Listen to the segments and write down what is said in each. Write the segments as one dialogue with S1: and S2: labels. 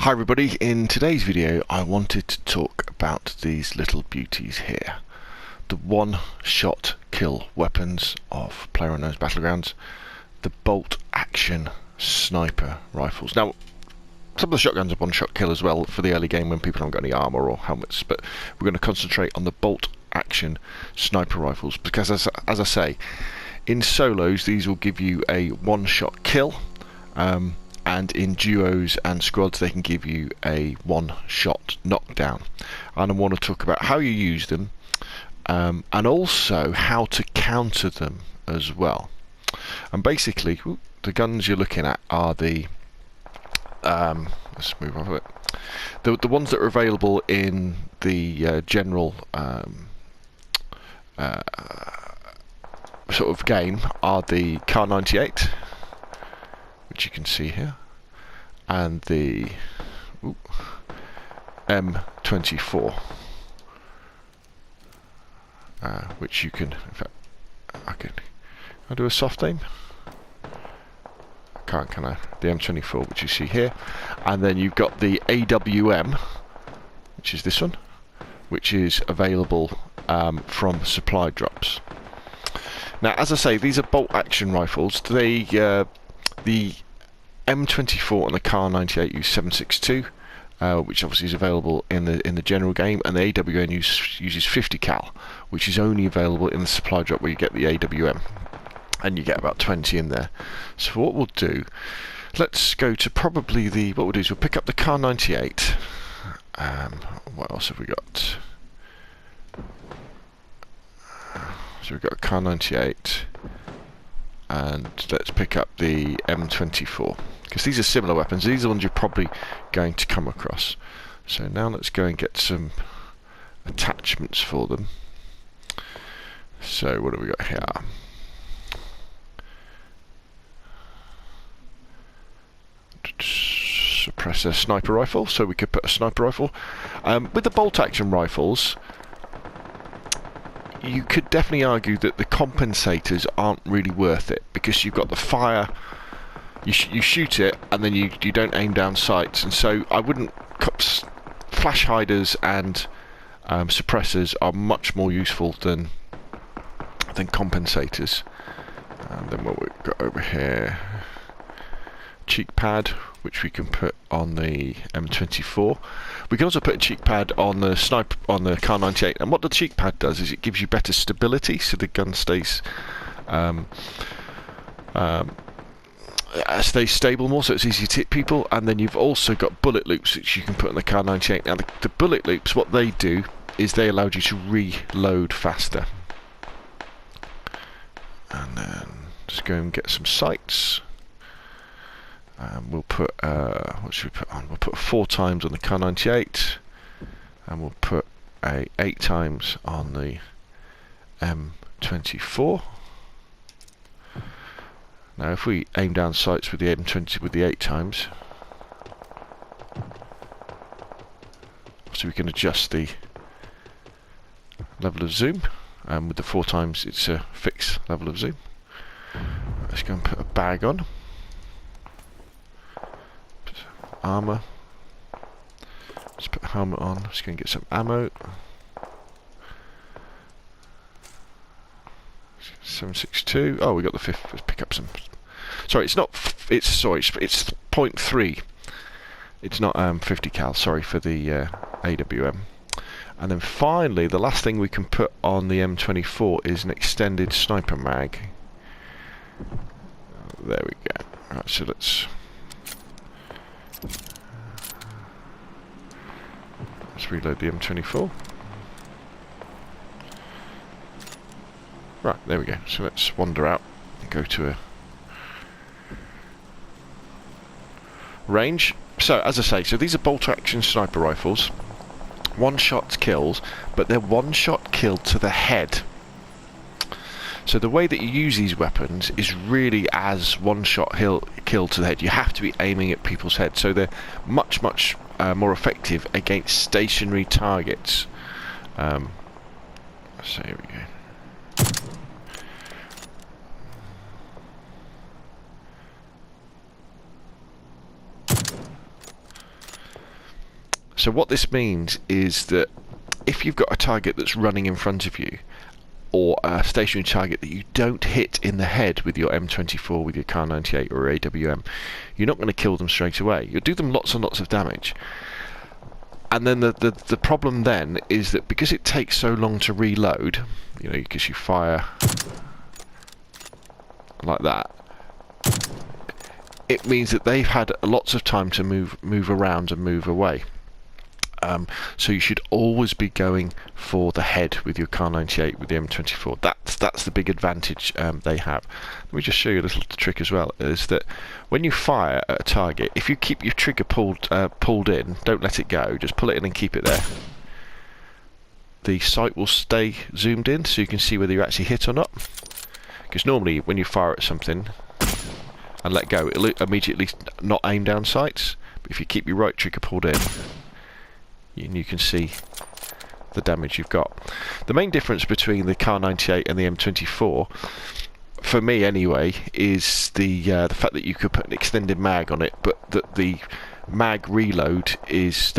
S1: Hi everybody, in today's video I wanted to talk about these little beauties here. The one-shot kill weapons of PlayerUnknown'S Battlegrounds, the bolt-action sniper rifles. Now, some of the shotguns are one-shot kill as well for the early game when people haven't got any armour or helmets, but we're going to concentrate on the bolt-action sniper rifles because as I say, in solos these will give you a one-shot kill, and in duos and squads they can give you a one-shot knockdown. And I want to talk about how you use them, and also how to counter them as well. And basically, the guns you're looking at are the let's move off it. The ones that are available in the general sort of game are the Kar 98, which you can see here, and the M24, which you can, in fact, I do a soft aim? I can't, can I? The M24, which you see here, and then you've got the AWM, which is this one, which is available from supply drops. Now, as I say, these are bolt-action rifles. They, the M24 and the Kar 98 use 7.62, which obviously is available in the general game, and the AWM uses 50 cal, which is only available in the supply drop where you get the AWM, and you get about 20 in there. So what we'll do, let's go to probably what we'll do is we'll pick up the Kar 98. What else have we got? So we've got a Kar 98, and let's pick up the M24, because these are similar weapons. These are the ones you're probably going to come across. So now let's go and get some attachments for them. So what have we got here? Suppressor sniper rifle, so we could put a sniper rifle. With the bolt action rifles, you could definitely argue that the compensators aren't really worth it, because you've got the fire, you shoot it, and then you don't aim down sights, and so I wouldn't. Flash hiders and suppressors are much more useful than compensators. And then what we've got over here, cheek pad, which we can put on the M24. We can also put a cheek pad on the Kar 98, and what the cheek pad does is it gives you better stability, so the gun stays stable more, so it's easy to hit people. And then you've also got bullet loops, which you can put on the Kar 98. Now the bullet loops, what they do is they allow you to reload faster. And then just go and get some sights. We'll put, what should we put on? We'll put 4 times on the Kar 98, and we'll put 8 times on the M24. Now if we aim down sights with the M20 with the 8 times, so we can adjust the level of zoom, and with the 4 times it's a fixed level of zoom. Let's go and put a bag on. Armour. Let's put a helmet on. Let's go and get some ammo. 7.62. Oh, we got the 5th. Let's pick up some. Sorry, it's not. It's 0.3. It's not 50 cal. Sorry for the AWM. And then finally, the last thing we can put on the M24 is an extended sniper mag. There we go. Right, so let's reload the M24. Right, there we go. So let's wander out and go to a range. So as I say, so these are bolt action sniper rifles, one-shot kills, but they're one-shot kill to the head. So the way that you use these weapons is really as one-shot kill to the head. You have to be aiming at people's heads, so they're much more effective against stationary targets. So here we go. So what this means is that if you've got a target that's running in front of you, or a stationary target that you don't hit in the head with your M24, with your Kar 98 or AWM, you're not going to kill them straight away. You'll do them lots and lots of damage. And then the problem then is that because it takes so long to reload, you know, because you fire like that, it means that they've had lots of time to move around and move away. So you should always be going for the head with your Kar 98 with the M24. That's the big advantage they have. Let me just show you a little trick as well. Is that when you fire at a target, if you keep your trigger pulled in, don't let it go. Just pull it in and keep it there. The sight will stay zoomed in, so you can see whether you actually hit or not. Because normally when you fire at something and let go, it'll immediately not aim down sights. But if you keep your right trigger pulled in, and you can see the damage you've got. The main difference between the Kar 98 and the M24, for me anyway, is the fact that you could put an extended mag on it, but that the mag reload is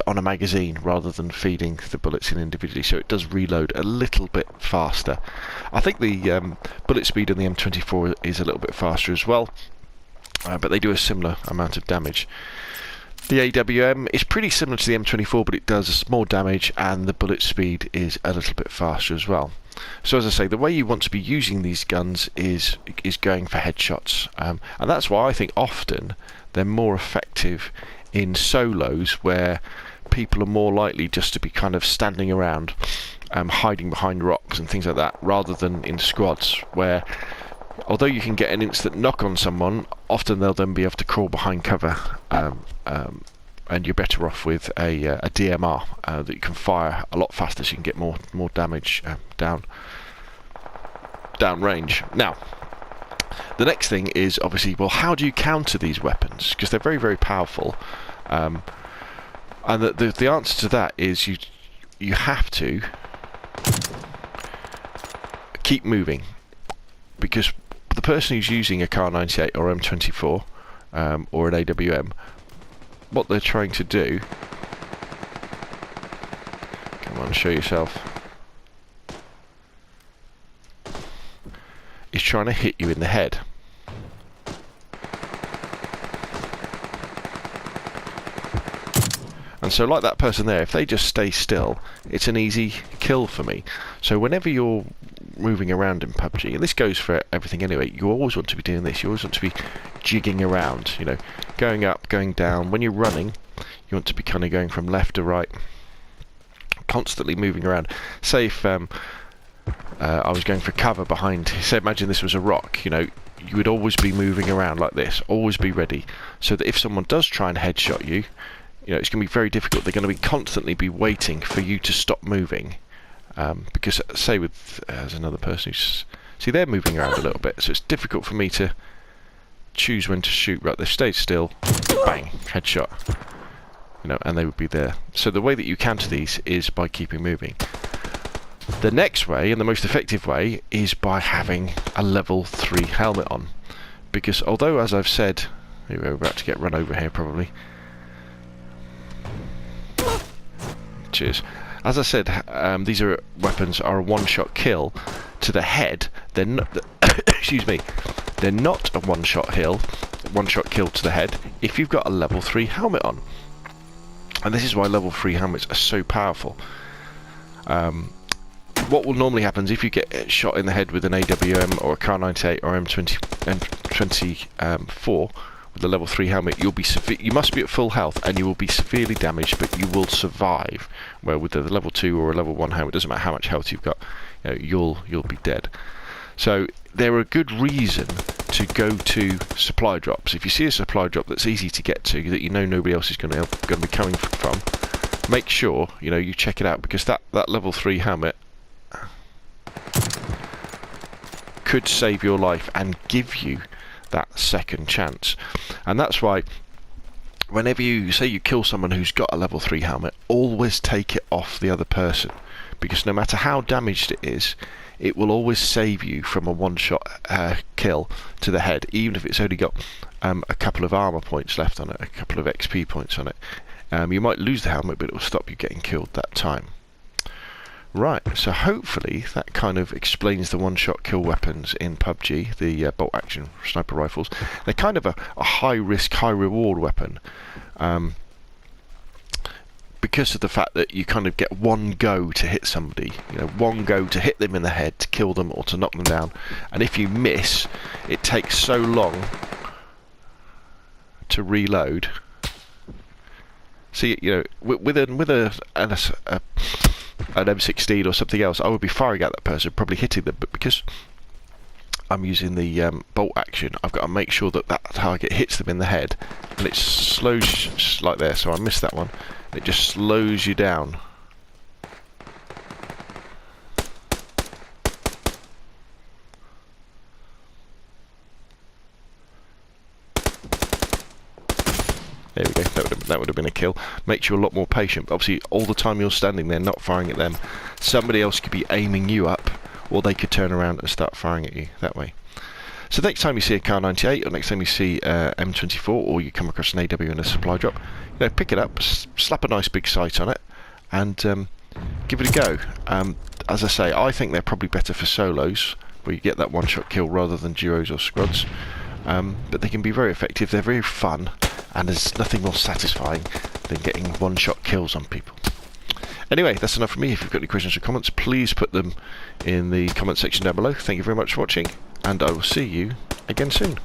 S1: on a magazine rather than feeding the bullets in individually, so it does reload a little bit faster. I think the bullet speed on the M24 is a little bit faster as well, but they do a similar amount of damage. The AWM is pretty similar to the M24, but it does more damage, and the bullet speed is a little bit faster as well. So as I say, the way you want to be using these guns is going for headshots, and that's why I think often they're more effective in solos, where people are more likely just to be kind of standing around, hiding behind rocks and things like that, rather than in squads, where although you can get an instant knock on someone, often they'll then be able to crawl behind cover, and you're better off with a DMR that you can fire a lot faster, so you can get more damage down range. Now, the next thing is obviously, well, how do you counter these weapons? Because they're very, very powerful, and the answer to that is you have to keep moving, because the person who's using a Kar 98 or M24 or an AWM, what they're trying to do, come on, show yourself, is trying to hit you in the head. And so like that person there, if they just stay still, it's an easy kill for me. So whenever you're moving around in PUBG, and this goes for everything anyway, you always want to be doing this. You always want to be jigging around, you know, going up, going down. When you're running, you want to be kind of going from left to right, constantly moving around. Say if I was going for cover behind, say imagine this was a rock, you know, you would always be moving around like this, always be ready, so that if someone does try and headshot you, you know, it's going to be very difficult. They're going to be constantly be waiting for you to stop moving, because say with there's another person who's, see, they're moving around a little bit, so it's difficult for me to choose when to shoot. Right, they've stayed still, bang, headshot, you know, and they would be there. So the way that you counter these is by keeping moving. The next way, and the most effective way, is by having a level 3 helmet on, because although, as I've said, we're about to get run over here probably. Cheers. As I said, these weapons are a one-shot kill to the head. They're not, excuse me, they're not a one-shot kill to the head if you've got a level 3 helmet on. And this is why level 3 helmets are so powerful. What will normally happen is if you get shot in the head with an AWM or a Kar 98 or M24 with a level 3 helmet, you must be at full health and you will be severely damaged, but you will survive. Where with the level 2 or a level 1 helmet, it doesn't matter how much health you've got, you know, you'll be dead. So they're a good reason to go to supply drops. If you see a supply drop that's easy to get to, that you know nobody else is going to be coming from, make sure, you know, you check it out, because that level 3 helmet could save your life and give you that second chance. And that's why whenever you say you kill someone who's got a level 3 helmet, always take it off the other person, because no matter how damaged it is, it will always save you from a one-shot kill to the head, even if it's only got a couple of armor points left on it, a couple of XP points on it. You might lose the helmet, but it will stop you getting killed that time. Right, so hopefully that kind of explains the one-shot kill weapons in PUBG, the bolt-action sniper rifles. They're kind of a high-risk, high-reward weapon, because of the fact that you kind of get one go to hit somebody, you know, one go to hit them in the head, to kill them or to knock them down, and if you miss, it takes so long to reload. See, you know, with an M16 or something else, I would be firing at that person, probably hitting them, but because I'm using the bolt action, I've got to make sure that that target hits them in the head, and it slows like there. So I missed that one. It just slows you down. There we go, that would have been a kill. Makes you a lot more patient. But obviously, all the time you're standing there not firing at them, somebody else could be aiming you up, or they could turn around and start firing at you that way. So next time you see a Kar 98, or next time you see M24, or you come across an AW in a supply drop, you know, pick it up, slap a nice big sight on it, and give it a go. As I say, I think they're probably better for solos, where you get that one-shot kill rather than duos or squads. But they can be very effective. They're very fun. And there's nothing more satisfying than getting one-shot kills on people. Anyway, that's enough from me. If you've got any questions or comments, please put them in the comment section down below. Thank you very much for watching, and I will see you again soon.